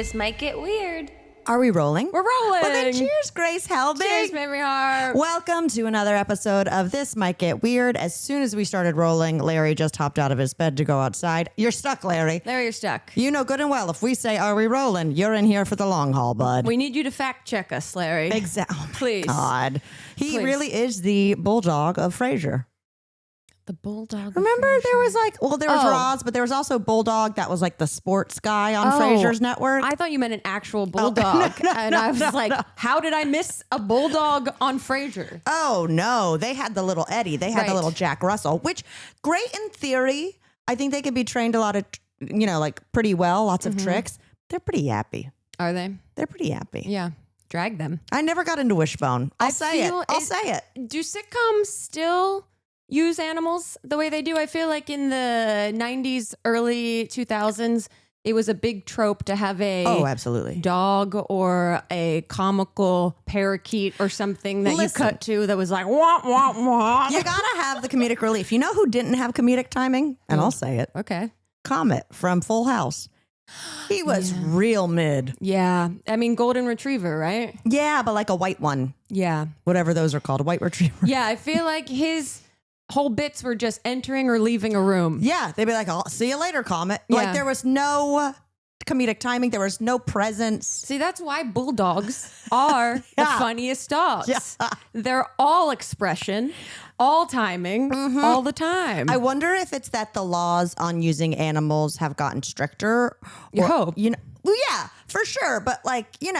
This might get weird. Are we rolling? We're rolling. Well, then cheers, Grace Helbig. Cheers, Mamrie Hart. Welcome to another episode of This Might Get Weird. As soon as we started rolling, Larry just hopped out of his bed to go outside. You're stuck, Larry. Larry, you're stuck. You know good and well, if we say, are we rolling, you're in here for the long haul, bud. We need you to fact check us, Larry. Exactly. Oh, Please. God. He Please. really is the bulldog of Frasier. The bulldog. Remember there was like, well, there was Oh. Roz, but there was also Bulldog that was like the sports guy on Oh. Frasier's network. I thought you meant an actual bulldog. I was like, how did I miss a bulldog on Frasier? Oh, no. They had the little Eddie. They had the Right. little Jack Russell, which great in theory. I think they could be trained a lot of, like pretty well, lots of tricks. They're pretty yappy. Are they? They're pretty yappy. Yeah. Drag them. I never got into Wishbone. I'll say it. I'll say it. Do sitcoms still use animals the way they do? I feel like in the 90s, early 2000s, it was a big trope to have a Absolutely. dog or a comical parakeet or something that Listen. you cut to that was like, wah, wah, wah. You gotta have the comedic relief. You know who didn't have comedic timing? And I'll say it. Okay. Comet from Full House. He was real mid. Yeah. I mean, golden retriever, right? Yeah, but like a white one. Yeah. Whatever those are called. A white retriever. Yeah. I feel like his whole bits were just entering or leaving a room. Yeah, they'd be like, I'll see you later, Comet. Yeah. Like there was no comedic timing. There was no presence. See, that's why bulldogs are the funniest dogs. Yeah. They're all expression, all timing, all the time. I wonder if it's that the laws on using animals have gotten stricter. You hope. Well, yeah, for sure. But like, even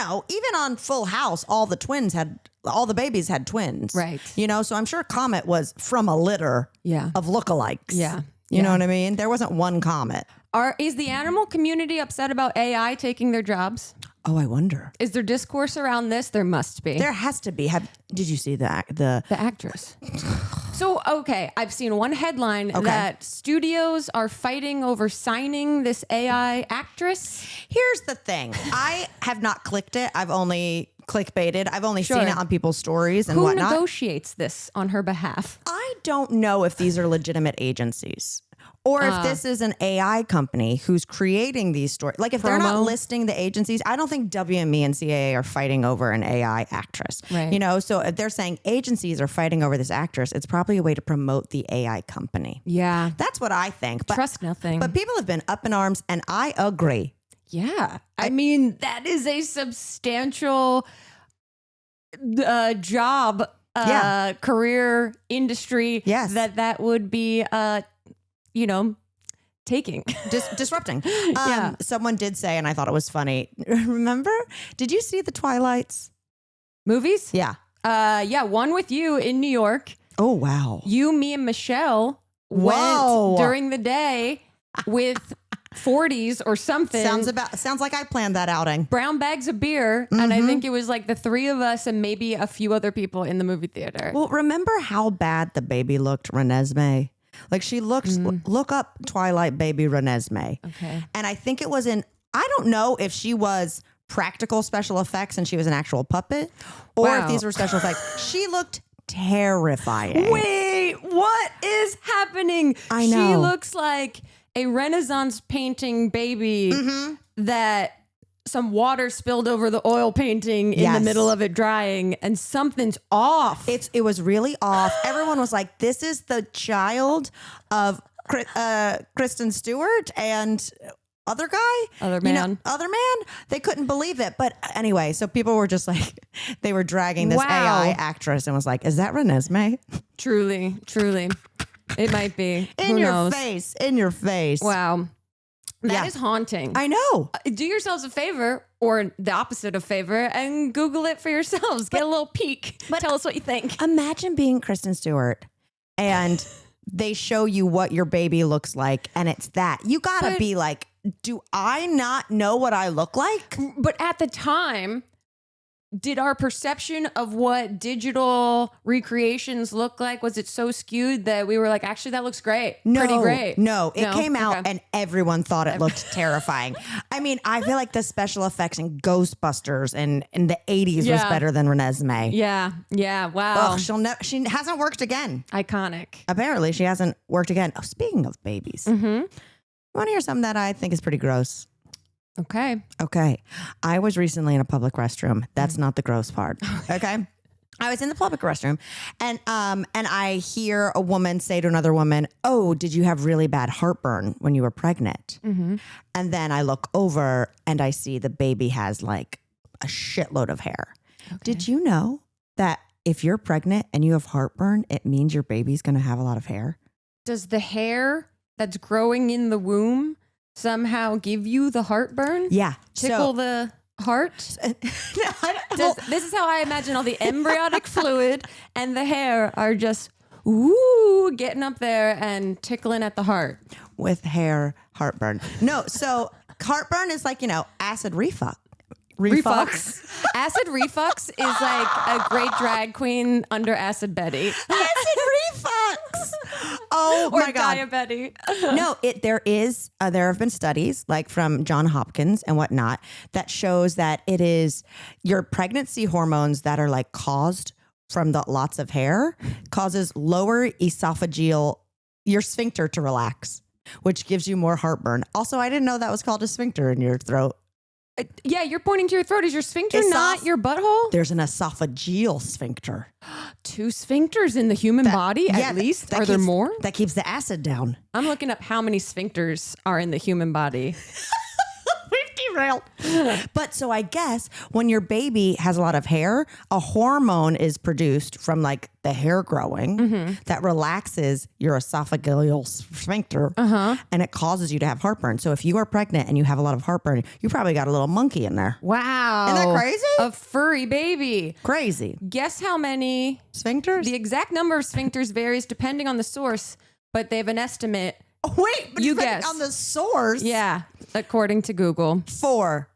on Full House, all the babies had twins. Right. So I'm sure Comet was from a litter Yeah. of lookalikes. Yeah. You know what I mean? There wasn't one Comet. Is the animal community upset about AI taking their jobs? Oh, I wonder. Is there discourse around this? There must be. There has to be. Did you see the The actress. So, okay, I've seen one headline that studios are fighting over signing this AI actress. Here's the thing. I have not clicked it. I've only clickbaited. I've only Sure. seen it on people's stories and Who whatnot. negotiates this on her behalf? I don't know if these are legitimate agencies or if this is an AI company who's creating these stories. Like if they're not Promo. listing the agencies, I don't think WME and CAA are fighting over an AI actress. Right. So if they're saying agencies are fighting over this actress, it's probably a way to promote the AI company. Yeah. That's what I think. But, Trust nothing. But people have been up in arms and I agree. Yeah. I mean, that is a substantial job, career, industry Yes. that would be, taking. Disrupting. Yeah. Someone did say, and I thought it was funny. Remember? Did you see the Twilights? Movies? Yeah. One with you in New York. Oh, wow. You, me, and Michelle Whoa. went during the day with 40s or something. Sounds like I planned that outing. Brown bags of beer. And I think it was like the three of us and maybe a few other people in the movie theater. Well, remember how bad the baby looked, Renesmee? Like she looks, look up Twilight baby Renesmee. Okay. And I think it was I don't know if she was practical special effects and she was an actual puppet or Wow. if these were special effects. She looked terrifying. Wait, what is happening? I She know. looks like a Renaissance painting baby that some water spilled over the oil painting in the Yes. middle of it drying and something's off. It was really off. Everyone was like, this is the child of Kristen Stewart and other guy. Other man. Other man. They couldn't believe it. But anyway, so people were just like, they were dragging this Wow. AI actress and was like, is that Renesmee? Truly. It might be. In Who your knows? face. In your face. Wow. That is Yeah. haunting. I know. Do yourselves a favor or the opposite of favor and Google it for yourselves. Get a little peek. Tell us what you think. Imagine being Kristen Stewart and they show you what your baby looks like and it's that. You gotta But- be like, do I not know what I look like? But at the time, did our perception of what digital recreations look like, was it so skewed that we were like, actually, that looks great. Pretty great. No, it No? came out Okay. and everyone thought it looked terrifying. I mean, I feel like the special effects in Ghostbusters and in the 80s was Yeah. better than Renesmee. Yeah. Wow. Ugh, she hasn't worked again. Iconic. Apparently, she hasn't worked again. Oh, speaking of babies, Mm-hmm. I want to hear something that I think is pretty gross. Okay. Okay. I was recently in a public restroom. That's not the gross part. Okay. I was in the public restroom and I hear a woman say to another woman, "Oh, did you have really bad heartburn when you were pregnant?" Mm-hmm. And then I look over and I see the baby has like a shitload of hair. Okay. Did you know that if you're pregnant and you have heartburn, it means your baby's going to have a lot of hair? Does the hair that's growing in the womb somehow give you the heartburn? Yeah. Tickle the heart? This is how I imagine all the embryonic fluid and the hair are just getting up there and tickling at the heart. With hair heartburn. No, so heartburn is like, acid reflux. Acid reflux is like a great drag queen under Acid Betty. Acid reflux. Oh Or my God. diabetes. No, there have been studies like from John Hopkins and whatnot that shows that it is your pregnancy hormones that are like caused from the lots of hair causes lower esophageal, your sphincter to relax, which gives you more heartburn. Also, I didn't know that was called a sphincter in your throat. Yeah, you're pointing to your throat. Is your sphincter not your butthole? There's an esophageal sphincter. 2 sphincters in the human body, at least. Are there more? That keeps the acid down. I'm looking up how many sphincters are in the human body. 50 rail. But so I guess when your baby has a lot of hair, a hormone is produced from like the hair growing that relaxes your esophageal sphincter and it causes you to have heartburn. So if you are pregnant and you have a lot of heartburn, you probably got a little monkey in there. Wow. Isn't that crazy? A furry baby. Crazy. Guess how many? Sphincters? The exact number of sphincters varies depending on the source, but they have an estimate. Oh, wait, but you guess. On the source? Yeah, according to Google. 4.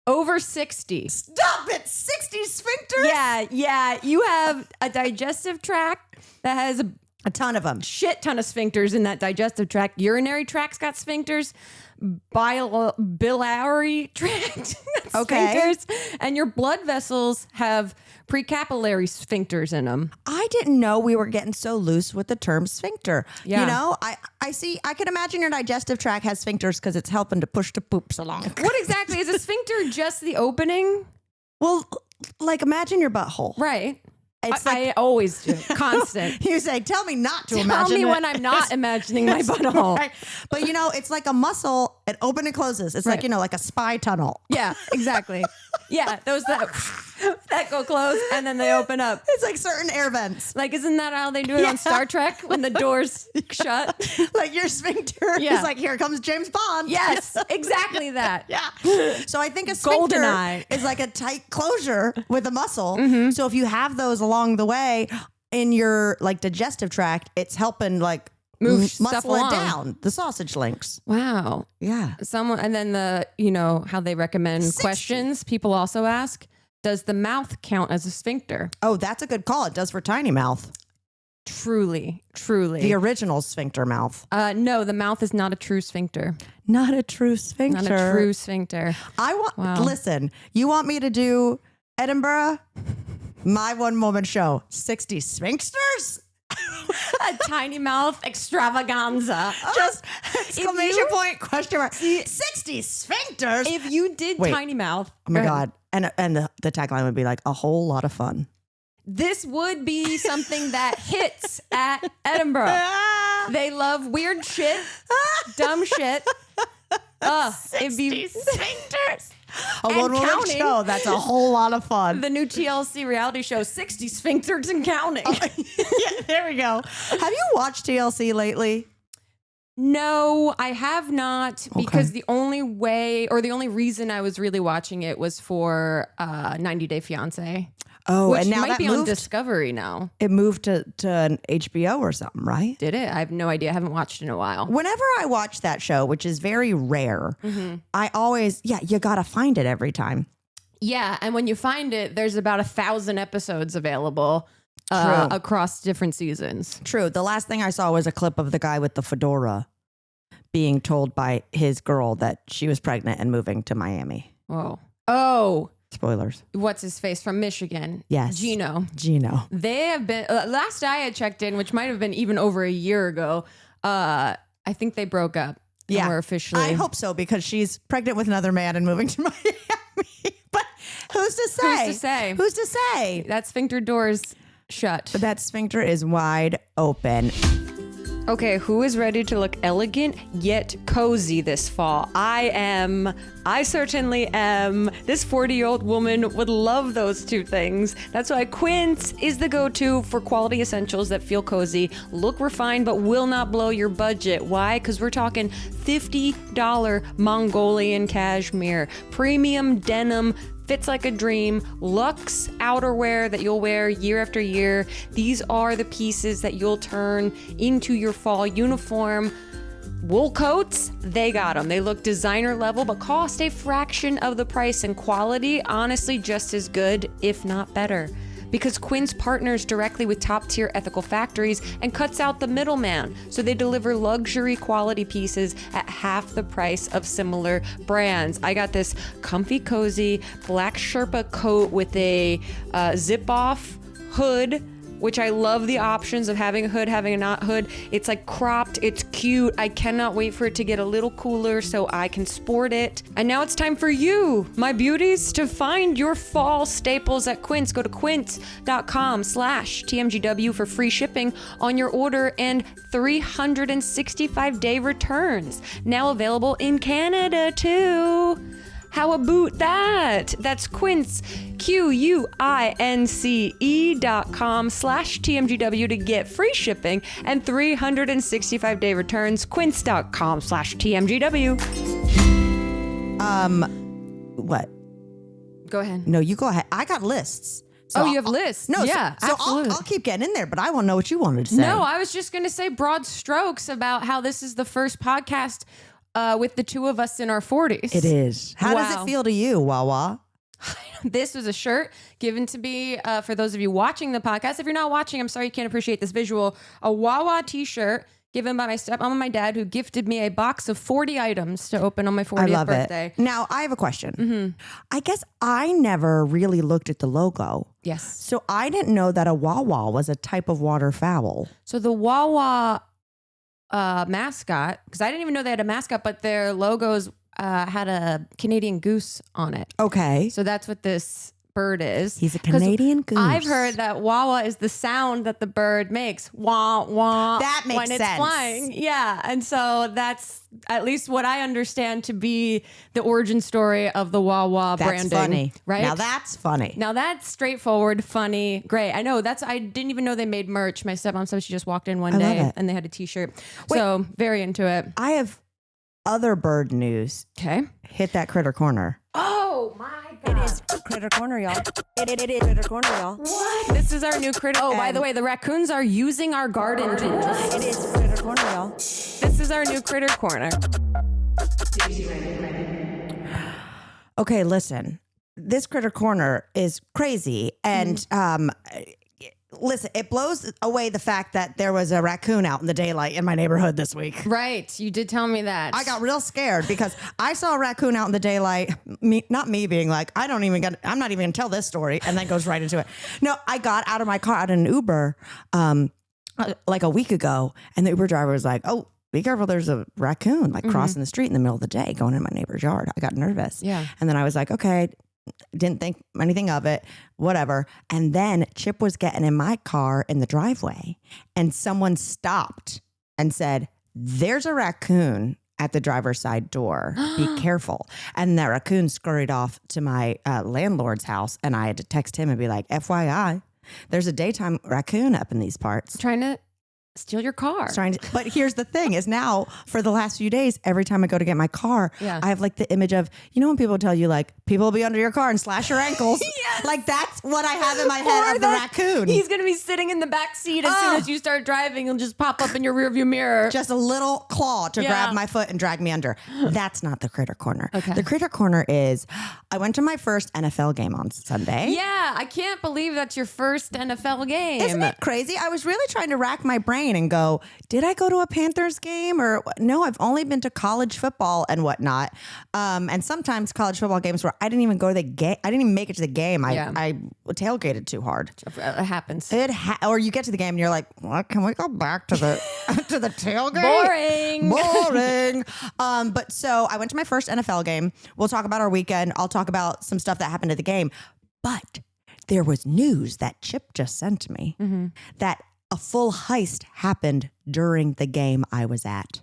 Over 60. Stop it! 60 sphincters? Yeah. You have a digestive tract that has a ton of them. Shit ton of sphincters in that digestive tract. Urinary tract's got sphincters. Biliary tract. Okay. Sphincters. And your blood vessels have precapillary sphincters in them. I didn't know we were getting so loose with the term sphincter. Yeah. I can imagine your digestive tract has sphincters because it's helping to push the poops along. What exactly? Is a sphincter just the opening? Well, like imagine your butthole. Right. It's I always do. Constant. You say, tell me not to Tell imagine me it. when I'm not imagining my butthole. Right. But it's like a muscle. It opens and closes. It's like, like a spy tunnel. Yeah, exactly. Yeah, those that go close and then they open up. It's like certain air vents. Like, isn't that how they do it on Star Trek when the doors shut? Like your sphincter is like, here comes James Bond. Yes, exactly that. Yeah. So I think a sphincter GoldenEye is like a tight closure with a muscle. So if you have those along the way in your like digestive tract, it's helping like move stuff muscle it along. down. The sausage links. Wow. Yeah. Someone, and then how they recommend 60. questions. People also ask, does the mouth count as a sphincter? Oh, that's a good call. It does for tiny mouth. Truly. The original sphincter mouth. No, the mouth is not a true sphincter. Not a true sphincter. Not a true sphincter. Listen, you want me to do Edinburgh? My one woman show. 60 sphincters? A tiny mouth extravaganza. Just exclamation point, question mark. 60 sphincters? If you did tiny mouth. Oh my God. And the tagline would be like, a whole lot of fun. This would be something that hits at Edinburgh. They love weird shit, dumb shit. 60 sphincters. A And one woman counting. show. That's a whole lot of fun. The new TLC reality show, 60 Sphincters and Counting. Yeah, there we go. Have you watched TLC lately? No, I have not, because the only way or the only reason I was really watching it was for 90 Day Fiance. Oh, which and now might that be moved, on Discovery now. It moved to an HBO or something, right? Did it? I have no idea. I haven't watched it in a while. Whenever I watch that show, which is very rare, I always, you got to find it every time. Yeah, and when you find it, there's about 1,000 episodes available across different seasons. True. The last thing I saw was a clip of the guy with the fedora being told by his girl that she was pregnant and moving to Miami. Whoa. Oh. Spoilers. What's his face from Michigan? Yes. Gino. They have been, last I had checked in, which might have been even over a year ago, I think they broke up. Yeah. We're officially. I hope so, because she's pregnant with another man and moving to Miami. But who's to say? Who's to say? Who's to say? That sphincter door's shut. But that sphincter is wide open. Okay, who is ready to look elegant yet cozy this fall? I am. I certainly am. This 40-year-old woman would love those two things. That's why Quince is the go-to for quality essentials that feel cozy, look refined, but will not blow your budget. Why? Because we're talking $50 Mongolian cashmere, premium denim, fits like a dream, luxe outerwear that you'll wear year after year. These are the pieces that you'll turn into your fall uniform. Wool coats, they got them. They look designer level, but cost a fraction of the price, and quality, honestly, just as good, if not better. Because Quince partners directly with top-tier ethical factories and cuts out the middleman, so they deliver luxury quality pieces at half the price of similar brands. I got this comfy, cozy black Sherpa coat with a zip-off hood, which I love the options of having a hood, having a not hood. It's like cropped, it's cute. I cannot wait for it to get a little cooler so I can sport it. And now it's time for you, my beauties, to find your fall staples at Quince. Go to quince.com/TMGW for free shipping on your order and 365-day returns. Now available in Canada too. How about that? That's Quince, QUINCE.com/TMGW to get free shipping and 365-day returns. Quince.com/TMGW. What? Go ahead. No, you go ahead. I got lists. So You have lists. No, yeah, so absolutely. I'll keep getting in there, but I want to know what you wanted to say. No, I was just going to say broad strokes about how this is the first podcast with the two of us in our 40s. It is. How does Wow. it feel to you, Wawa? This was a shirt given to me for those of you watching the podcast. If you're not watching, I'm sorry you can't appreciate this visual. A Wawa t-shirt given by my stepmom and my dad, who gifted me a box of 40 items to open on my 40th I love birthday. it. Now, I have a question. I guess I never really looked at the logo. Yes. So I didn't know that a Wawa was a type of waterfowl. So the Wawa mascot, because I didn't even know they had a mascot, but their logos had a Canadian goose on it. Okay. So that's what this bird is. He's a 'Cause Canadian goose. I've heard that Wawa is the sound that the bird makes. Wah, wah. That makes when it's sense. flying. Yeah. And so that's at least what I understand to be the origin story of the Wawa That's branding. funny. Right? Now that's funny. Now that's straightforward, funny, great. I know I didn't even know they made merch. My stepmom said she just walked in one I love day it. and they had a t-shirt. So very into it. I have other bird news. Okay. Hit that critter corner. Oh my God. It is critter corner, y'all. It is critter corner, y'all. What? This is our new critter. Oh, by the way, the raccoons are using our garden tools. It is critter corner, y'all. This is our new critter corner. Okay, listen. This critter corner is crazy. And listen, it blows away the fact that there was a raccoon out in the daylight in my neighborhood this week. Right. You did tell me that. I got real scared because I saw a raccoon out in the daylight. Not me being like, I'm not even gonna tell this story, and then goes right into it. No, I got out of my car out in an Uber like a week ago, and the Uber driver was like, "Oh, be careful, there's a raccoon like crossing the street in the middle of the day going in my neighbor's yard." I got nervous. Yeah. And then I was like, okay, didn't think anything of it, whatever. And then Chip was getting in my car in the driveway, and someone stopped and said, "There's a raccoon at the driver's side door. Be careful." And that raccoon scurried off to my landlord's house, and I had to text him and be like, "FYI, there's a daytime raccoon up in these parts." Trying to steal your car. But here's the thing is now for the last few days, every time I go to get my car, I have like the image of, when people tell you like people will be under your car and slash your ankles. Yes. Like that's what I have in my head of the raccoon. He's going to be sitting in the back seat as soon as you start driving. He'll just pop up in your rearview mirror. Just a little claw to grab my foot and drag me under. That's not the critter corner. Okay. The critter corner is, I went to my first NFL game on Sunday. Yeah, I can't believe that's your first NFL game. Isn't it crazy? I was really trying to rack my brain brain and go, did I go to a Panthers game? Or no, I've only been to college football and whatnot. And sometimes college football games where I didn't even go to the game. I didn't even make it to the game. I tailgated too hard. It happens. Or you get to the game and you're like, what? Can we go back to the to the tailgate? Boring. But so I went to my first NFL game. We'll talk about our weekend. I'll talk about some stuff that happened at the game. But there was news that Chip just sent me that a full heist happened during the game I was at.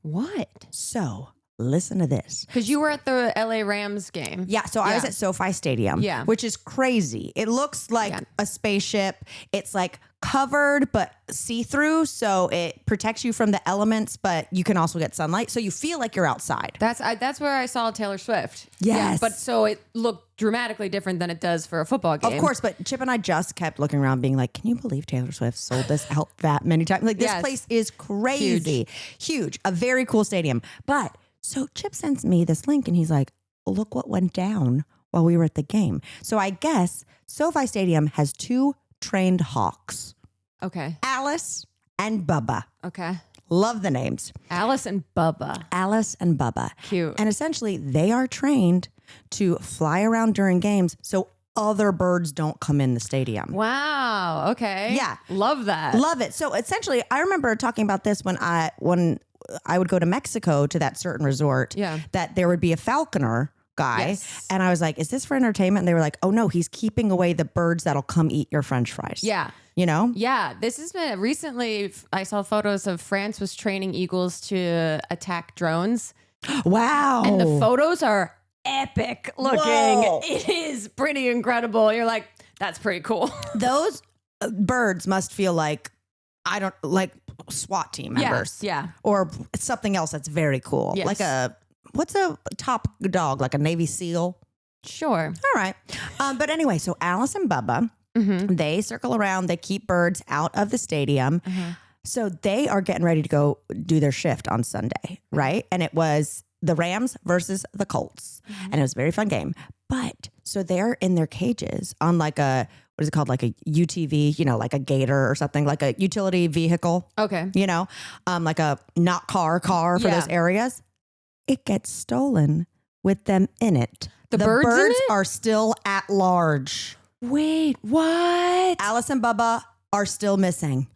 What? So listen to this. Because you were at the LA Rams game. Yeah, so I was at SoFi Stadium, which is crazy. It looks like a spaceship. It's like covered but see-through, so it protects you from the elements, but you can also get sunlight, so you feel like you're outside. That's where I saw Taylor Swift. Yes. Yeah, but so it looked dramatically different than it does for a football game. Of course, but Chip and I just kept looking around being like, can you believe Taylor Swift sold this out that many times? Like, this place is crazy. Huge. A very cool stadium. But so Chip sends me this link and he's like, look what went down while we were at the game. So I guess SoFi Stadium has 2 trained hawks. Okay. Alice and Bubba. Okay. Love the names. Alice and Bubba. Alice and Bubba. Cute. And essentially, they are trained to fly around during games so other birds don't come in the stadium. Wow. Okay. Yeah. Love that. Love it. So essentially, I remember talking about this when I would go to Mexico to that certain resort, that there would be a falconer guy. Yes. And I was like, is this for entertainment? And they were like, oh no, he's keeping away the birds that'll come eat your French fries. Yeah. You know? Yeah. This has been recently, I saw photos of France was training eagles to attack drones. Wow. And the photos are epic looking. Whoa. It is pretty incredible. You're like, that's pretty cool. Those birds must feel like, I don't like SWAT team members. Yeah. Or something else that's very cool. Yes. Like what's a top dog? Like a Navy SEAL? Sure. All right. But anyway, so Alice and Bubba, they circle around. They keep birds out of the stadium. So they are getting ready to go do their shift on Sunday, right? And it was the Rams versus the Colts. And it was a very fun game. But so they're in their cages on like what is it called? Like a UTV, you know, like a gator or something, like a utility vehicle. Okay. You know, like a not car for those areas. It gets stolen with them in it. The birds in it? are still at large. Wait, what? Alice and Bubba are still missing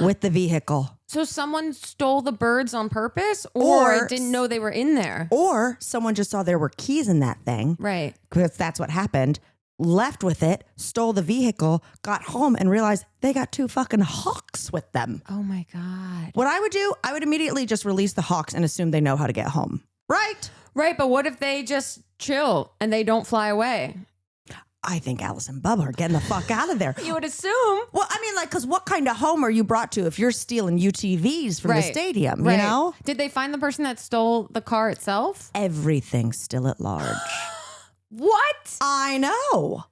with the vehicle. So someone stole the birds on purpose or didn't know they were in there? Or someone just saw there were keys in that thing. Right. Because that's what happened. Left with it, stole the vehicle, got home and realized they got 2 fucking hawks with them. Oh my God. What I would do, I would immediately just release the hawks and assume they know how to get home. Right? Right, but what if they just chill and they don't fly away? I think Alice and Bubba are getting the fuck out of there. You would assume. Well, I mean, like, because what kind of home are you brought to if you're stealing UTVs from the stadium, you know? Did they find the person that stole the car itself? Everything's still at large. What? I know.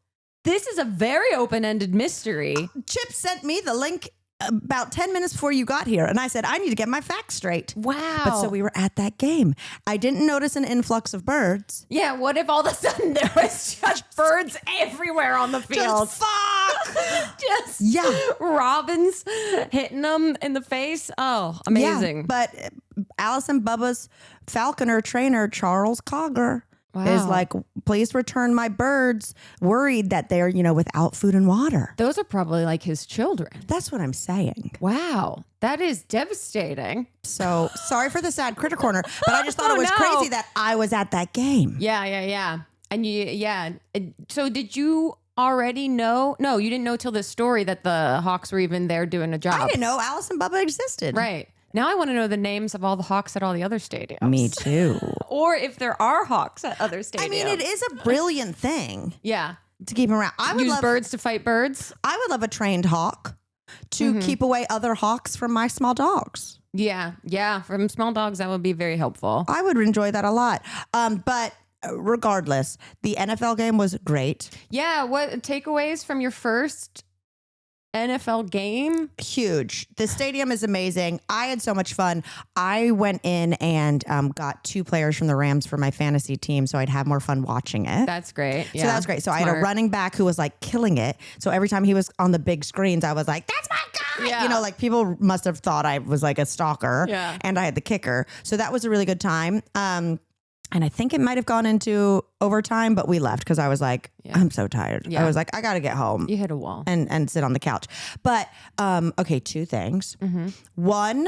This is a very open-ended mystery. Chip sent me the link about 10 minutes before you got here. And I said, I need to get my facts straight. Wow. But so we were at that game. I didn't notice an influx of birds. Yeah, what if all of a sudden there was just birds everywhere on the field? Just fuck! Just robins hitting them in the face. Oh, amazing. Yeah, but Alice and Bubba's falconer trainer, Charles Cogger, is like, please return my birds, worried that they're, without food and water. Those are probably like his children. That's what I'm saying. Wow. That is devastating. So sorry for the sad critter corner, but I just thought it was crazy that I was at that game. Yeah. And so did you already know? No, you didn't know till this story that the Hawks were even there doing a job. I didn't know Alice and Bubba existed. Right. Now I want to know the names of all the Hawks at all the other stadiums. Me too. Or if there are Hawks at other stadiums. I mean, it is a brilliant thing. Yeah. To keep them around. I would use love birds to fight birds. I would love a trained hawk to keep away other hawks from my small dogs. Yeah. From small dogs, that would be very helpful. I would enjoy that a lot. But regardless, the NFL game was great. Yeah. What takeaways from your first NFL game? Huge. The stadium is amazing. I had so much fun. I went in and got 2 players from the Rams for my fantasy team, so I'd have more fun watching it. That's great. So that was great. So I had a running back who was like killing it. So every time he was on the big screens, I was like, that's my guy. Yeah. You know, like people must have thought I was like a stalker. Yeah. And I had the kicker. So that was a really good time. And I think it might have gone into overtime, but we left because I was like, I'm so tired. Yeah. I was like, I got to get home. You hit a wall. And sit on the couch. But, okay, 2 things. Mm-hmm. One,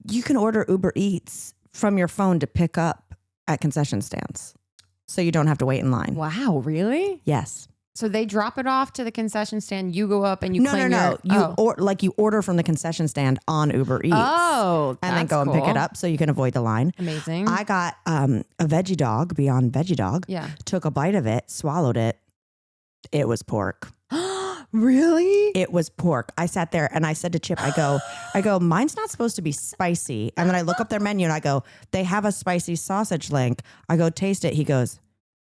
you can order Uber Eats from your phone to pick up at concession stands. So you don't have to wait in line. Wow, really? Yes. So they drop it off to the concession stand. You go up and you No. You order from the concession stand on Uber Eats. Oh, and then go and pick it up so you can avoid the line. Amazing. I got a veggie dog, Beyond Veggie Dog. Yeah. Took a bite of it, swallowed it. It was pork. Really? It was pork. I sat there and I said to Chip, I go, mine's not supposed to be spicy. And then I look up their menu and I go, they have a spicy sausage link. I go, taste it. He goes,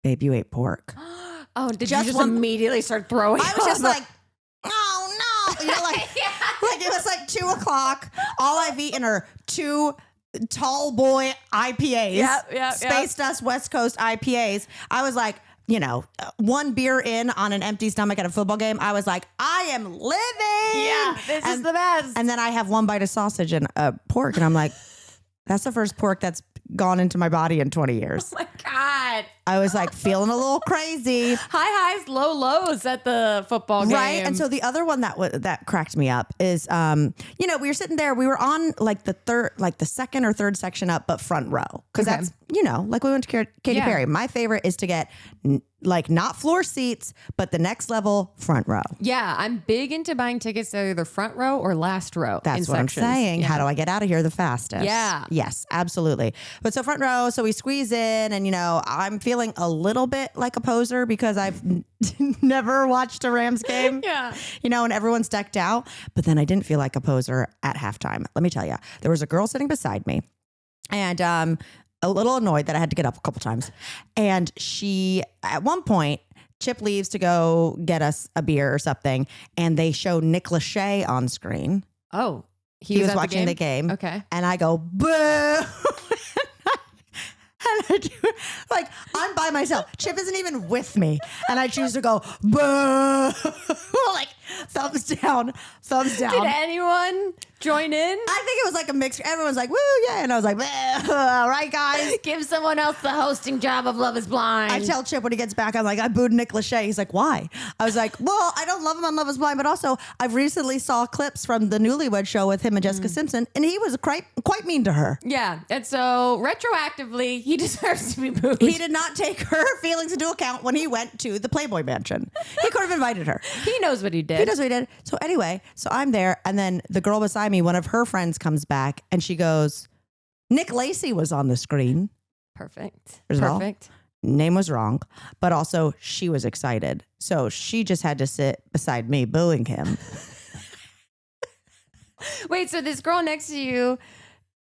babe, you ate pork. Oh, did you just immediately start throwing? I was just like, oh no. You know, like, like it was like 2:00. All I've eaten are 2 tall boy IPAs. Space Dust West Coast IPAs. I was like, you know, 1 beer in on an empty stomach at a football game. I was like, I am living. Yeah, this is the best. And then I have 1 bite of sausage and pork. And I'm like, that's the first pork that's gone into my body in 20 years. Oh my God. I was like feeling a little crazy. High highs, low lows at the football game. Right. And so the other one that cracked me up is, you know, we were sitting there, we were on like the second or third section up, but front row. Cause that's, you know, like we went to Katy Perry. My favorite is to get like not floor seats, but the next level front row. Yeah. I'm big into buying tickets to either front row or last row. That's what sections. I'm saying. Yeah. How do I get out of here the fastest? Yeah. Yes, absolutely. But so front row, so we squeeze in and, you know, I'm feeling a little bit like a poser because I've never watched a Rams game. Yeah. You know, and everyone's decked out. But then I didn't feel like a poser at halftime. Let me tell you, there was a girl sitting beside me and a little annoyed that I had to get up a couple times. And she, at one point, Chip leaves to go get us a beer or something. And they show Nick Lachey on screen. Oh, he was watching the game. Okay. And I go, boo. And I do, like, I'm by myself. Chip isn't even with me. And I choose to go, boo. Like, thumbs down, thumbs down. Did anyone join in? I think it was like a mix. Everyone's like, woo, yeah. And I was like, all right, guys. Give someone else the hosting job of Love is Blind. I tell Chip when he gets back, I'm like, I booed Nick Lachey. He's like, why? I was like, well, I don't love him on Love is Blind, but also I've recently saw clips from the Newlywed Show with him and Jessica Simpson, and he was quite mean to her. Yeah. And so retroactively, he deserves to be booed. He did not take her feelings into account when he went to the Playboy Mansion. He could have invited her. He knows what he did. He knows what he did. So anyway, so I'm there, and then the girl beside me, one of her friends comes back, and she goes, Nick Lacey was on the screen. Perfect. First of all, Perfect. name was wrong, but also she was excited. So she just had to sit beside me booing him. Wait, so this girl next to you,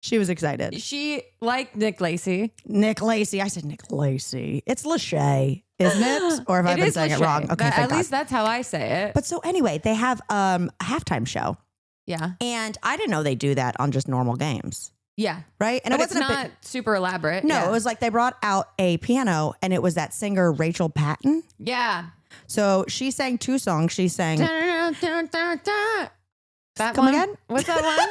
She was excited. she liked Nick Lacey. Nick Lacey. I said Nick Lacey. It's Lachey, isn't it? Or have I been saying it wrong? Okay, At thank God. least that's how I say it. But so anyway, they have a halftime show. Yeah. And I didn't know they do that on just normal games. Yeah. Right? And But it it's wasn't not super elaborate. No, Yeah. it was like they brought out a piano and it was that singer Rachel Patton. Yeah. So she sang 2 songs. She sang Dun, dun, dun, dun. That Come one? again? What's that one?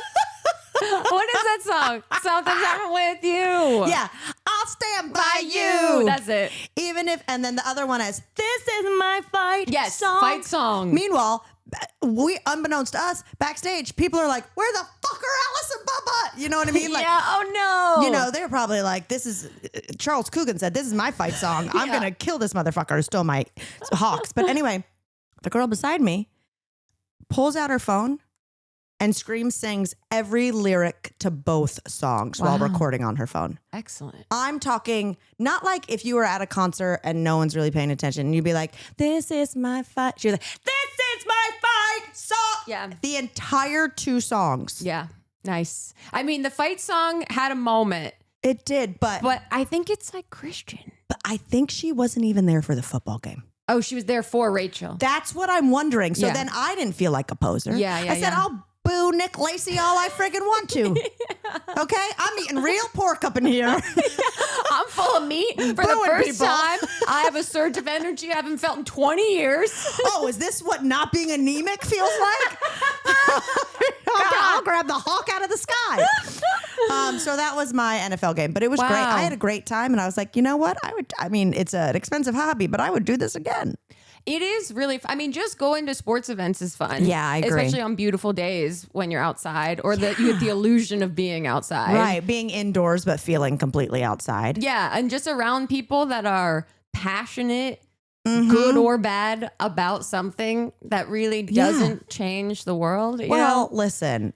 What is that song? Something's wrong with you. Yeah, I'll stand by you. That's it. Even if, and then the other one is, this is my fight Yes, song. fight song. Meanwhile, we, unbeknownst to us, backstage, people are like, where the fuck are Alice and Bubba? You know what I mean? Like, yeah, oh no. you know, they're probably like, this is, Charles Coogan said, this is my fight song. I'm going to kill this motherfucker who stole my Hawks. But anyway, the girl beside me pulls out her phone and sings every lyric to both songs while recording on her phone. Excellent. I'm talking not like if you were at a concert and no one's really paying attention and you'd be like, this is my fight. She's like, this is my fight song. Yeah. The entire 2 songs. Yeah. Nice. I mean, the fight song had a moment. It did, but I think it's like Christian. I think she wasn't even there for the football game. Oh, she was there for Rachel. That's what I'm wondering. So Yeah. then I didn't feel like a poser. Yeah, I said, I'll boo Nick Lacey all I friggin' want to. Okay? I'm eating real pork up in here. I'm full of meat for the Booing first people. time. I have a surge of energy I haven't felt in 20 years. Oh, is this what not being anemic feels like? I'll grab the hawk out of the sky. So that was my NFL game, but it was great. Wow. I had a great time, and I was like, you know what? It's an expensive hobby, but I would do this again. It is really, just going to sports events is fun. Yeah, I agree. Especially on beautiful days when you're outside or that you get the illusion of being outside. Right. Being indoors, but feeling completely outside. Yeah. And just around people that are passionate, good or bad, about something that really doesn't change the world. Well, listen,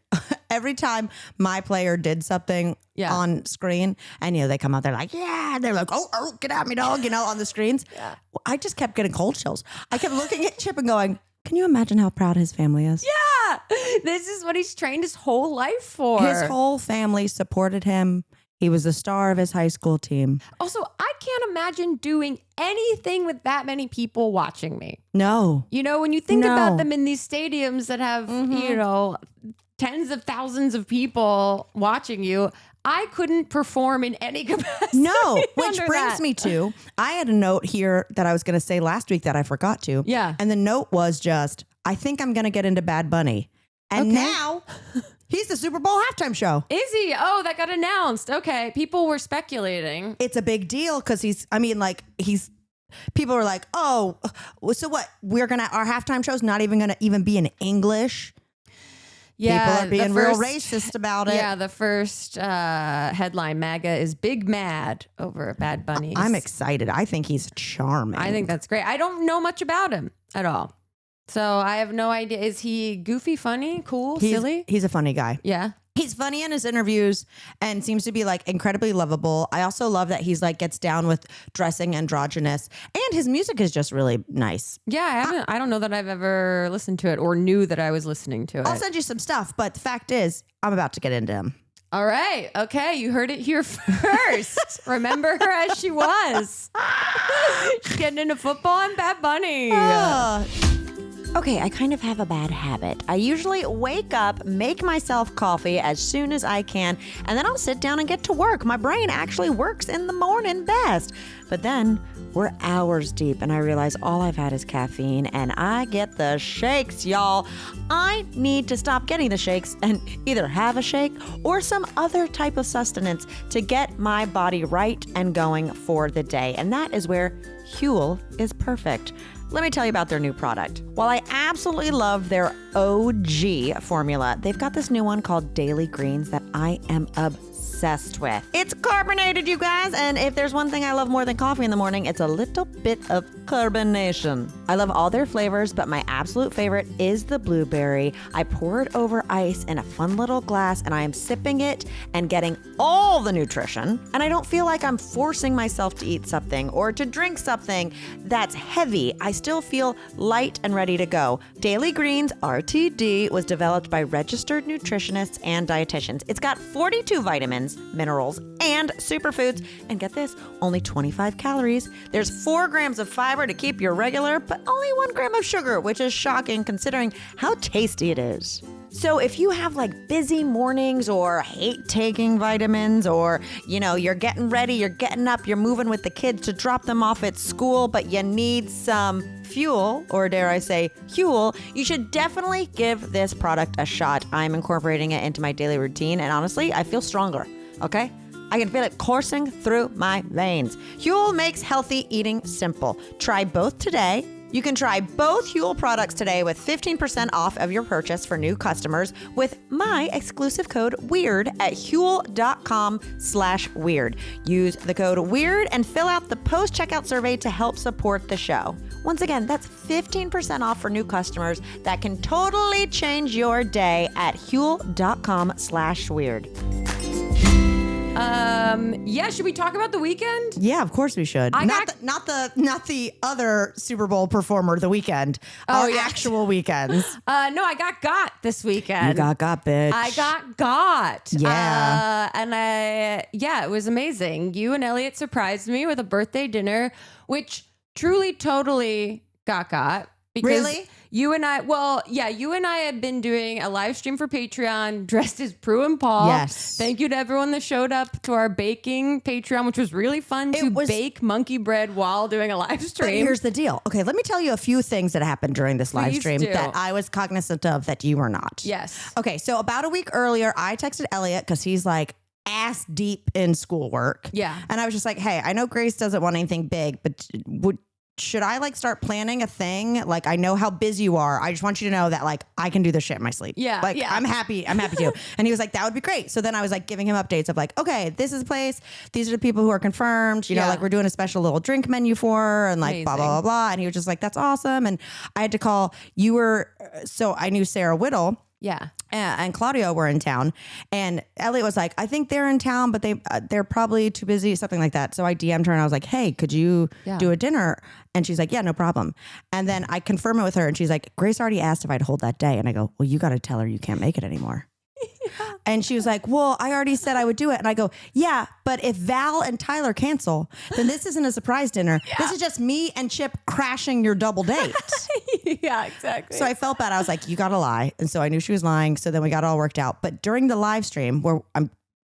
every time my player did something on screen and, they come out, they're like, yeah, they're like, oh, get at me, dog, on the screens. Yeah. I just kept getting cold chills. I kept looking at Chip and going, can you imagine how proud his family is? Yeah. This is what he's trained his whole life for. His whole family supported him. He was the star of his high school team. Also, I can't imagine doing anything with that many people watching me. No. When you think about them in these stadiums that have, tens of thousands of people watching you, I couldn't perform in any capacity. No, which brings me to, I had a note here that I was going to say last week that I forgot to. Yeah. And the note was just, I think I'm going to get into Bad Bunny. And now he's the Super Bowl halftime show. Is he? Oh, that got announced. Okay. People were speculating. It's a big deal because people were like, oh, so what? Our halftime show's not even going to even be in English. Yeah, people are being real racist about it. Yeah, the first headline, MAGA is big mad over Bad Bunny. I'm excited. I think he's charming. I think that's great. I don't know much about him at all. So I have no idea. Is he goofy, funny, cool, silly? He's a funny guy. Yeah. He's funny in his interviews and seems to be incredibly lovable. I also love that he's gets down with dressing androgynous, and his music is just really nice. Yeah, I don't know that I've ever listened to it or knew that I was listening to it. I'll send you some stuff, but the fact is, I'm about to get into him. All right. Okay. You heard it here first. Remember her as she was. She's getting into football and Bad Bunny. Okay, I kind of have a bad habit. I usually wake up, make myself coffee as soon as I can, and then I'll sit down and get to work. My brain actually works in the morning best. But then we're hours deep and I realize all I've had is caffeine and I get the shakes, y'all. I need to stop getting the shakes and either have a shake or some other type of sustenance to get my body right and going for the day. And that is where Huel is perfect. Let me tell you about their new product. While I absolutely love their OG formula, they've got this new one called Daily Greens that I am obsessed with. It's carbonated, you guys, and if there's one thing I love more than coffee in the morning, it's a little bit of carbonation. I love all their flavors, but my absolute favorite is the blueberry. I pour it over ice in a fun little glass, and I am sipping it and getting all the nutrition. And I don't feel like I'm forcing myself to eat something or to drink something that's heavy. I still feel light and ready to go. Daily Greens RTD was developed by registered nutritionists and dietitians. It's got 42 vitamins, minerals, and superfoods. And get this, only 25 calories. There's 4 grams of fiber to keep your regular, but only 1 gram of sugar, which is shocking considering how tasty it is. So if you have busy mornings or hate taking vitamins or, you're getting ready, you're getting up, you're moving with the kids to drop them off at school, but you need some fuel, or dare I say Huel, you should definitely give this product a shot. I'm incorporating it into my daily routine, and honestly, I feel stronger, okay? I can feel it coursing through my veins. Huel makes healthy eating simple. Try both today. You can try both Huel products today with 15% off of your purchase for new customers with my exclusive code WEIRD at Huel.com/weird. Use the code WEIRD and fill out the post-checkout survey to help support the show. Once again, that's 15% off for new customers that can totally change your day at Huel.com/weird. Yeah, should we talk about the weekend? Yeah, of course we should. Not the other Super Bowl performer, The Weeknd. Our actual weekends. No, I got this weekend. You got, bitch. I got. Yeah. It was amazing. You and Elliot surprised me with a birthday dinner, which truly, totally got. Because Really? you and I had been doing a live stream for Patreon dressed as Prue and Paul. Yes. Thank you to everyone that showed up to our baking Patreon, which was really fun bake monkey bread while doing a live stream. But here's the deal. Okay, let me tell you a few things that happened during this live Please stream do. that I was cognizant of that you were not. Yes. Okay, so about a week earlier, I texted Elliot because he's like ass deep in schoolwork. Yeah. And I was just like, hey, I know Grace doesn't want anything big, but should I like start planning a thing? Like, I know how busy you are. I just want you to know that like I can do this shit in my sleep. Yeah. Like I'm happy to. And he was like, that would be great. So then I was like giving him updates of like, okay, this is the place. These are the people who are confirmed. You know, like we're doing a special little drink menu for her and like blah, blah, blah, blah. And he was just like, that's awesome. And I had to call, so I knew Sarah Whittle. Yeah. And Claudio were in town, and Elliot was like, I think they're in town, but they're probably too busy, something like that. So I DM'd her and I was like, hey, could you do a dinner? And she's like, yeah, no problem. And then I confirm it with her and she's like, Grace already asked if I'd hold that day. And I go, well, you got to tell her you can't make it anymore. And she was like, well, I already said I would do it. And I go, yeah, but if Val and Tyler cancel, then this isn't a surprise dinner. Yeah. This is just me and Chip crashing your double date. Yeah, exactly. So I felt bad. I was like, you got to lie. And so I knew she was lying. So then we got it all worked out. But during the live stream where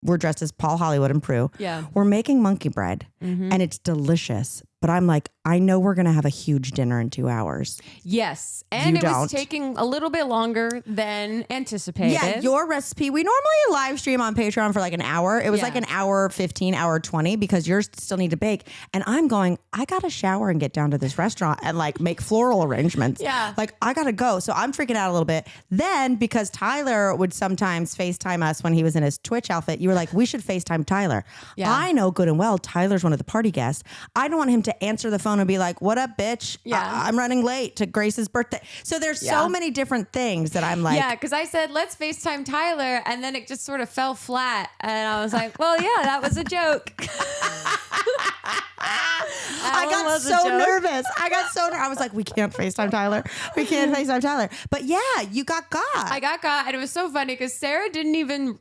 we're dressed as Paul Hollywood and Prue, we're making monkey bread and it's delicious. But I'm like, I know we're going to have a huge dinner in 2 hours. Yes. And it was taking a little bit longer than anticipated. Yeah, your recipe. We normally live stream on Patreon for like an hour. It was like an hour 15, hour 20 because yours still need to bake. And I'm going, I got to shower and get down to this restaurant and like make floral arrangements. Yeah. Like I got to go. So I'm freaking out a little bit. Then because Tyler would sometimes FaceTime us when he was in his Twitch outfit, you were like, we should FaceTime Tyler. Yeah. I know good and well Tyler's one of the party guests. I don't want him to answer the phone and be like, what up, bitch? Yeah. I'm running late to Grace's birthday. So there's so many different things that I'm like. Yeah, because I said, let's FaceTime Tyler. And then it just sort of fell flat. And I was like, well, yeah, that was a joke. I got so nervous. I was like, we can't FaceTime Tyler. We can't FaceTime Tyler. But yeah, you got. I got. And it was so funny because Sarah didn't even...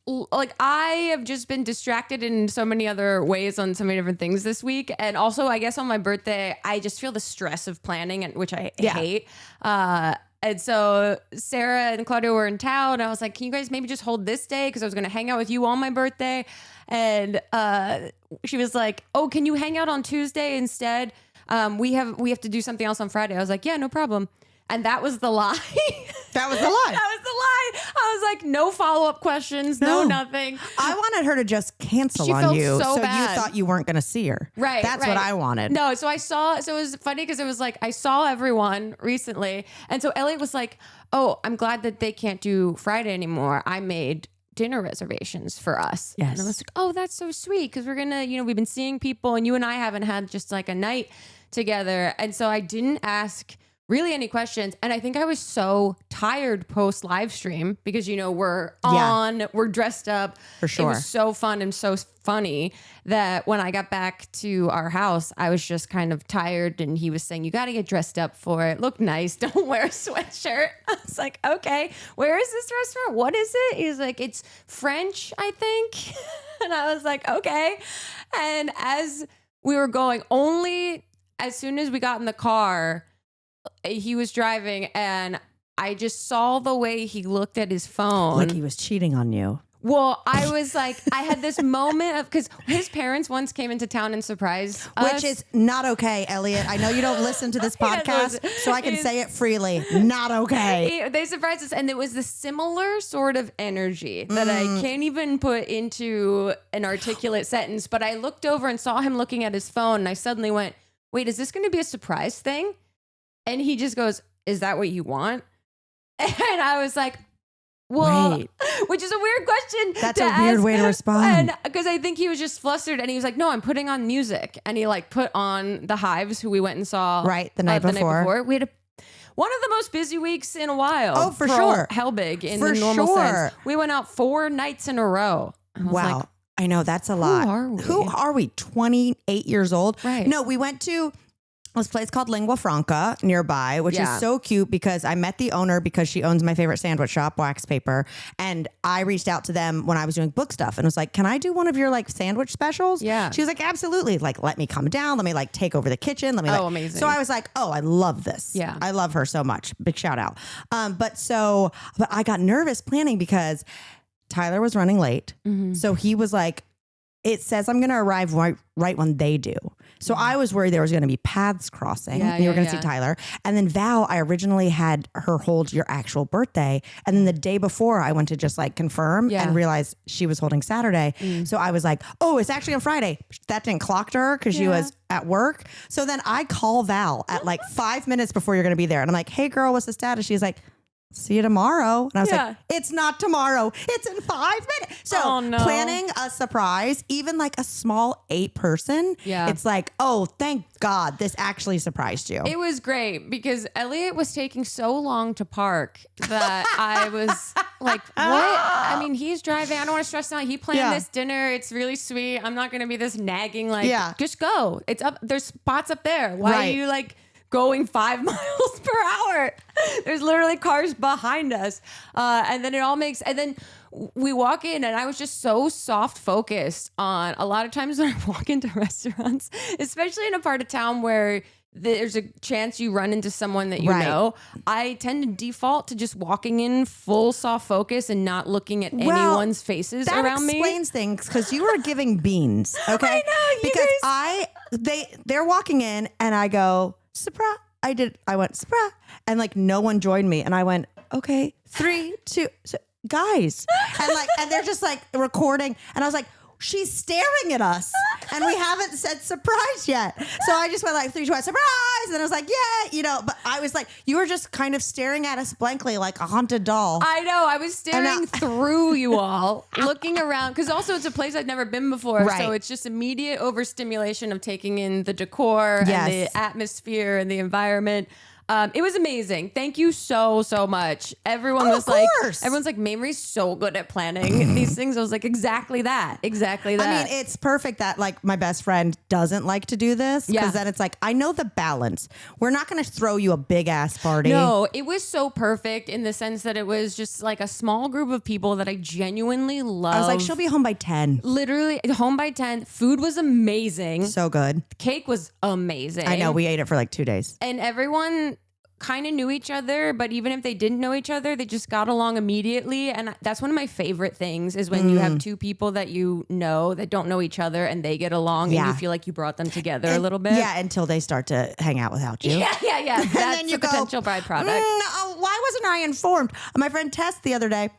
Like I have just been distracted in so many other ways on so many different things this week. And also I guess on my birthday, I just feel the stress of planning, which I hate. And so Sarah and Claudio were in town. I was like, can you guys maybe just hold this day? Because I was going to hang out with you on my birthday. And she was like, oh, can you hang out on Tuesday instead? We have to do something else on Friday. I was like, yeah, no problem. And that was the lie. That was the lie. That was the lie. I was like, no follow-up questions, no nothing. I wanted her to just cancel on you. So bad. You thought you weren't going to see her. Right. That's what I wanted. No, so it was funny because it was like, I saw everyone recently. And so Elliot was like, oh, I'm glad that they can't do Friday anymore. I made dinner reservations for us. Yes. And I was like, oh, that's so sweet. Because we're going to, we've been seeing people and you and I haven't had just like a night together. And so I didn't ask really any questions. And I think I was so tired post live stream because, we're we're dressed up. For sure. It was so fun and so funny that when I got back to our house, I was just kind of tired. And he was saying, you got to get dressed up for it. Look nice. Don't wear a sweatshirt. I was like, okay, where is this restaurant? What is it? He's like, it's French, I think. And I was like, okay. And as we were going, only as soon as we got in the car, he was driving and I just saw the way he looked at his phone. Like he was cheating on you. Well, I was like, I had this moment of, because his parents once came into town and surprised us. Which is not okay, Elliot. I know you don't listen to this podcast, so I can say it freely. Not okay. They surprised us, and it was the similar sort of energy that I can't even put into an articulate sentence, but I looked over and saw him looking at his phone, and I suddenly went, wait, is this going to be a surprise thing? And he just goes, is that what you want? And I was like, well, which is a weird question. That's a weird way to respond. And because I think he was just flustered and he was like, no, I'm putting on music. And he like put on the Hives, who we went and saw the night before. We had one of the most busy weeks in a while. Oh, for sure. Helbig in the normal sense. We went out 4 nights in a row. Wow. Like, I know that's a lot. Who are we? 28 years old? Right. No, we went to this place called Lingua Franca nearby, which is so cute because I met the owner because she owns my favorite sandwich shop, Wax Paper. And I reached out to them when I was doing book stuff and was like, can I do one of your like sandwich specials? Yeah. She was like, absolutely. Like, let me come down. Let me like take over the kitchen. Let me amazing. So I was like, oh, I love this. Yeah. I love her so much. Big shout out. But I got nervous planning because Tyler was running late. So he was like, it says I'm going to arrive right when they do. So I was worried there was going to be paths crossing. You were going to see Tyler. And then Val, I originally had her hold your actual birthday. And then the day before I went to just like confirm and realized she was holding Saturday. So I was like, oh, it's actually on Friday. That didn't clock to her because she was at work. So then I call Val at like 5 minutes before you're going to be there. And I'm like, hey girl, what's the status? She's like, see you tomorrow. And I was like, it's not tomorrow. It's in 5 minutes. So planning a surprise, even like a small 8-person, it's like, oh, thank God this actually surprised you. It was great because Elliot was taking so long to park that I was like, what? I mean, he's driving. I don't want to stress out. He planned this dinner. It's really sweet. I'm not going to be this nagging, like, just go. It's up. There's spots up there. Why are you like going 5 miles per hour? There's literally cars behind us. And then it all makes, and then we walk in and I was just so soft focused on a lot of times when I walk into restaurants, especially in a part of town where there's a chance you run into someone that you know, I tend to default to just walking in full soft focus and not looking at anyone's faces around me. That explains things because you were giving beans. Okay. I know. Because they're walking in and I go, surprise. I went, surprise. And like no one joined me. And I went, okay, 3, 2, guys. And they're just like recording. And I was like, she's staring at us and we haven't said surprise yet. So I just went like 3, 2, 1, surprise. And then I was like, yeah, but I was like, you were just kind of staring at us blankly like a haunted doll. I know. I was staring through you all, looking around. Because also it's a place I'd never been before. Right. So it's just immediate overstimulation of taking in the decor and the atmosphere and the environment. It was amazing. Thank you so much. Everyone's like, Mamrie's so good at planning these things. I was like, exactly that. I mean, it's perfect that like my best friend doesn't like to do this because then it's like, I know the balance. We're not going to throw you a big ass party. No, it was so perfect in the sense that it was just like a small group of people that I genuinely love. I was like, she'll be home by 10. Literally home by 10. Food was amazing. So good. Cake was amazing. I know. We ate it for like 2 days. And everyone kind of knew each other, but even if they didn't know each other, they just got along immediately. And that's one of my favorite things is when you have two people that you know that don't know each other and they get along and you feel like you brought them together a little bit. Yeah, until they start to hang out without you. Yeah. That's a potential byproduct. Why wasn't I informed? My friend Tess the other day,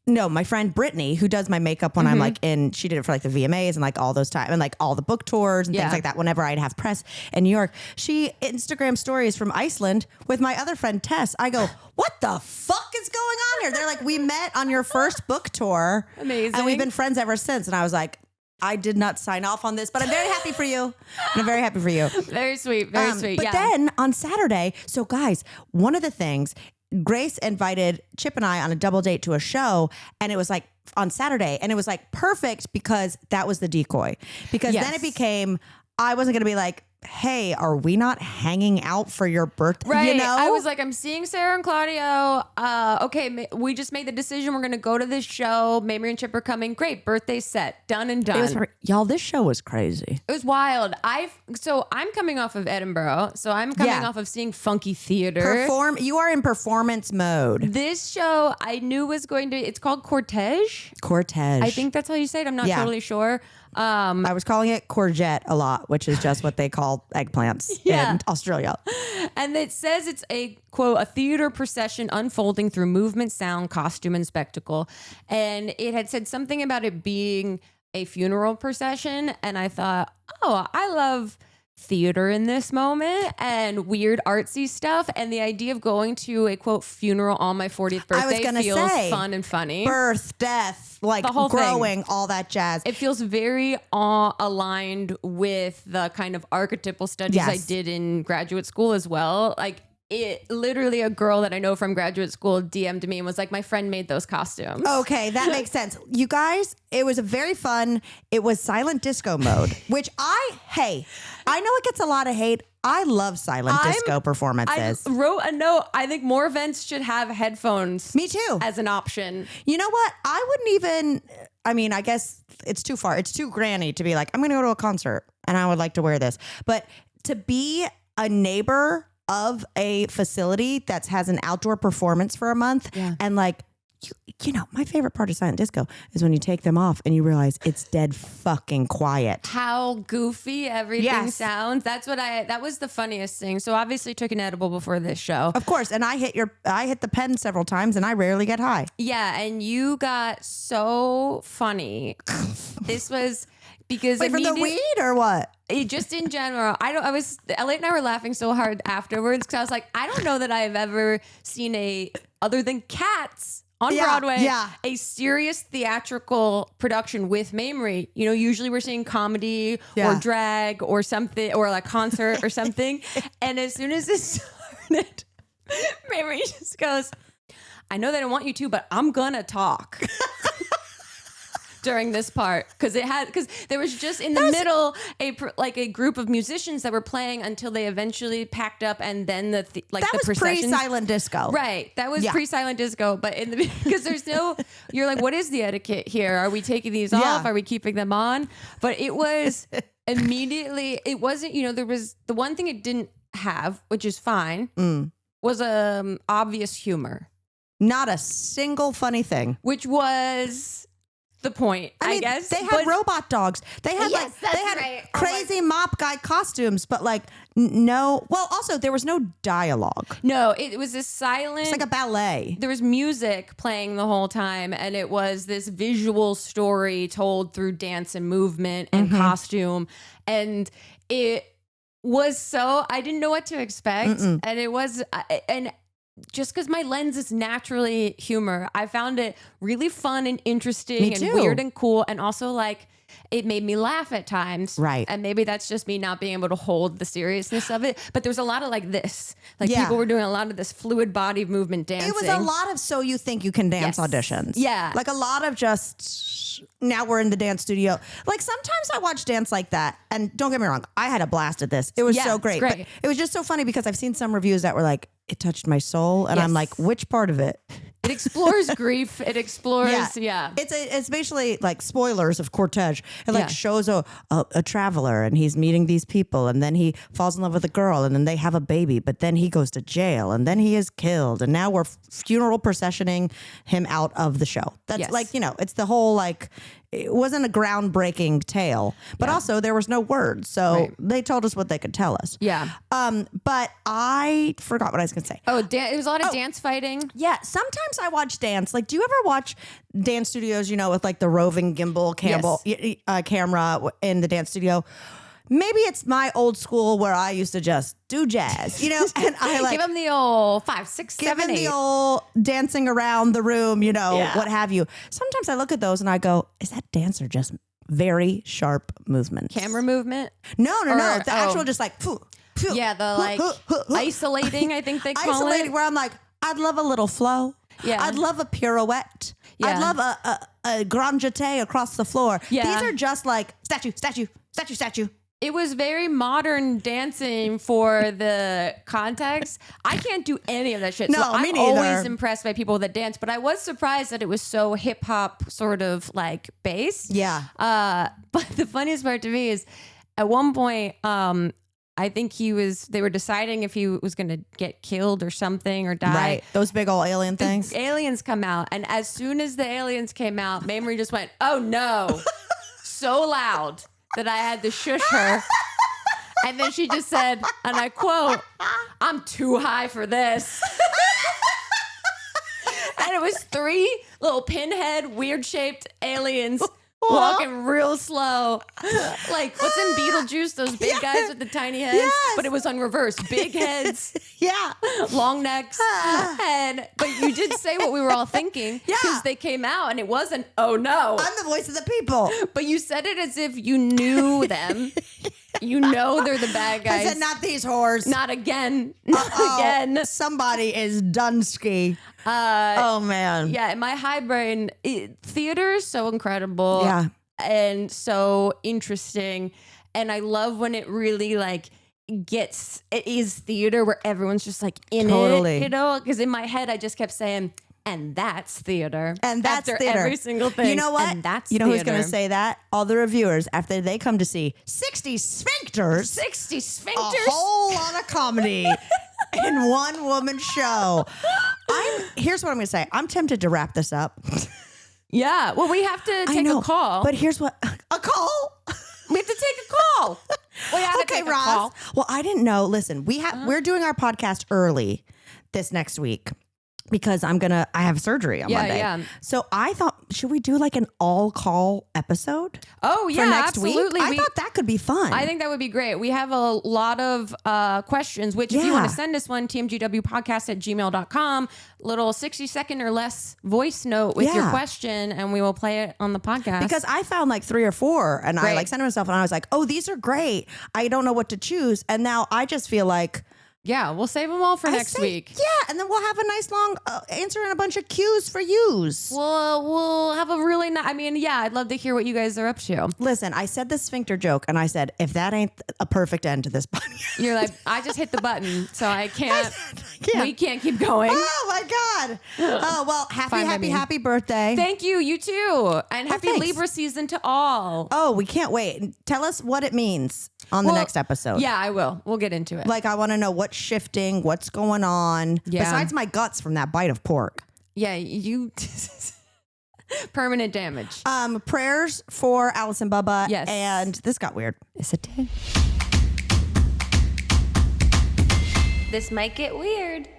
my friend Brittany, who does my makeup when I'm like she did it for like the VMAs and like all those times and like all the book tours and things like that. Whenever I'd have press in New York, she Instagram stories from Iceland with my other friend Tess. I go, what the fuck is going on here? They're like, we met on your first book tour. Amazing. And we've been friends ever since. And I was like, I did not sign off on this, but I'm very happy for you. Very sweet. Very sweet. But then on Saturday, so guys, one of the things, Grace invited Chip and I on a double date to a show, and it was like on Saturday, and it was like perfect because that was the decoy. Because then it became, I wasn't going to be like, hey, are we not hanging out for your birthday? Right. You know? I was like, I'm seeing Sarah and Claudio. Okay, we just made the decision. We're going to go to this show. Mamrie and Chip are coming. Great. Birthday set. Done and done. Y'all, this show was crazy. It was wild. I'm coming off of Edinburgh. So I'm coming off of seeing funky theater. You are in performance mode. This show I knew was going to, it's called Cortege. I think that's how you say it. I'm not totally sure. I was calling it courgette a lot, which is just what they call eggplants in Australia. And it says it's a, quote, a theater procession unfolding through movement, sound, costume, and spectacle. And it had said something about it being a funeral procession. And I thought, oh, I love theater in this moment and weird artsy stuff. And the idea of going to a, quote, funeral on my 40th birthday feels fun and funny. Birth, death, like the whole growing, all that jazz. It feels very aligned with the kind of archetypal studies I did in graduate school as well. Like it literally a girl that I know from graduate school DM'd me and was like, my friend made those costumes. Okay, that makes sense. You guys, it was a very fun. It was silent disco mode, which I know it gets a lot of hate. I love silent disco performances. I wrote a note. I think more events should have headphones. Me too. As an option. You know what? I wouldn't even, I mean, I guess it's too far. It's too granny to be like, I'm going to go to a concert and I would like to wear this. But to be a neighbor of a facility that has an outdoor performance for a month and like, you know, my favorite part of silent disco is when you take them off and you realize it's dead fucking quiet. How goofy everything sounds. That was the funniest thing. So obviously took an edible before this show. Of course. And I hit the pen several times and I rarely get high. Yeah. And you got so funny. This was because Wait, for the weed or what? Just in general, Elliot and I were laughing so hard afterwards because I was like, I don't know that I've ever seen other than Cats on Broadway, a serious theatrical production with Mamrie. You know, usually we're seeing comedy or drag or something, or like concert or something. And as soon as it started, Mamrie just goes, I know they don't want you to, but I'm gonna talk. During this part, because there was just in the middle a group of musicians that were playing until they eventually packed up, and then the procession. Pre-silent disco, right? That was pre-silent disco, but because there's no, you're like, what is the etiquette here? Are we taking these off? Are we keeping them on? But it was immediately. It wasn't. You know, there was the one thing it didn't have, which is fine, was obvious humor. Not a single funny thing, which was the point, I guess. They had robot dogs. They had crazy mop guy costumes, but like no. Well, also there was no dialogue. No, it was this silent. It's like a ballet. There was music playing the whole time, and it was this visual story told through dance and movement and costume, and it was so I didn't know what to expect, and it was and. Just because my lens is naturally humor, I found it really fun and interesting and weird and cool. And also like it made me laugh at times. Right. And maybe that's just me not being able to hold the seriousness of it. But there was a lot of like this. Like people were doing a lot of this fluid body movement dancing. It was a lot of So You Think You Can Dance auditions. Yeah. Like a lot of just now we're in the dance studio. Like sometimes I watch dance like that. And don't get me wrong, I had a blast at this. It was so great. But it was just so funny because I've seen some reviews that were like, it touched my soul. And I'm like, which part of it? It explores grief. It explores, It's basically like spoilers of Cortege. It like shows a traveler and he's meeting these people and then he falls in love with a girl and then they have a baby, but then he goes to jail and then he is killed and now we're funeral processioning him out of the show. That's like, you know, it's the whole like, it wasn't a groundbreaking tale, but also there was no words. So they told us what they could tell us. Yeah. But I forgot what I was going to say. Oh, it was a lot of dance fighting. Yeah. Sometimes I watch dance. Like, do you ever watch dance studios, you know, with like the roving gimbal camera in the dance studio? Maybe it's my old school where I used to just do jazz, you know, and I like give them the old 5, 6, 7, 8. Give them the old dancing around the room, you know, what have you. Sometimes I look at those and I go, is that dance or just very sharp movement? Camera movement? No. The actual just like, yeah, the like isolating, I think they call it. Where I'm like, I'd love a little flow. Yeah. I'd love a pirouette. Yeah. I'd love a grand jeté across the floor. Yeah. These are just like statue. It was very modern dancing for the context. I can't do any of that shit. No, so me I'm neither. always impressed by people that dance, but I was surprised that it was so hip hop sort of like bass. Yeah. But the funniest part to me is at one point, I think they were deciding if he was going to get killed or something or die. Right. Those big old alien things. The aliens come out. And as soon as the aliens came out, Mamrie just went, oh no, so loud that I had to shush her. And then she just said, and I quote, I'm too high for this. And it was 3 little pinhead, weird shaped aliens walking real slow. Like, what's in Beetlejuice? Those big guys with the tiny heads? Yes. But it was on reverse. Big heads. Yeah. Long necks. But you did say what we were all thinking. Yeah. Because they came out and it wasn't, oh no. I'm the voice of the people. But you said it as if you knew them. You know they're the bad guys. I said, not these whores. Not again. Not again. Somebody is Dunsky. Oh, man. Yeah, in my high brain, theater is so incredible. Yeah. And so interesting. And I love when it really like it is theater where everyone's just like in Totally. it, you know? Because in my head, I just kept saying, and that's theater. And that's after theater. Every single thing. You know what? And that's you know theater. who's going to say that? All the reviewers after they come to see 60 Sphincters. 60 A Sphincters. whole lot of comedy in one woman show. Here's what I'm going to say. I'm tempted to wrap this up. Yeah. Well, we have to I take know, a call. But here's what a call. We have to take a call. We have to take a Roz. call. Well, I didn't know. Listen, we're doing our podcast early this next week because I have surgery on Monday. Yeah. So I thought, should we do like an all call episode? Oh, yeah, for next absolutely. week? I thought that could be fun. I think that would be great. We have a lot of questions, which if you want to send us one, tmgwpodcast@gmail.com, little 60-second or less voice note with your question, and we will play it on the podcast. Because I found like 3 or 4 and I like sent them myself and I was like, oh, these are great. I don't know what to choose. And now I just feel like, yeah, we'll save them all for next week. Yeah, and then we'll have a nice long answer and a bunch of cues for use. We'll have a really nice, I'd love to hear what you guys are up to. Listen, I said the sphincter joke and I said, if that ain't a perfect end to this podcast. You're like, I just hit the button, so I can't. We can't keep going. Oh my God. Oh, well, happy birthday. Thank you. You too. And happy thanks. Libra season to all. Oh, we can't wait. Tell us what it means on the next episode. Yeah, I will. We'll get into it. Like, I want to know what's shifting, what's going on. Yeah. Besides my guts from that bite of pork. Yeah, you permanent damage. Prayers for Alice and Bubba. Yes. And this got weird. Yes, it did. This might get weird.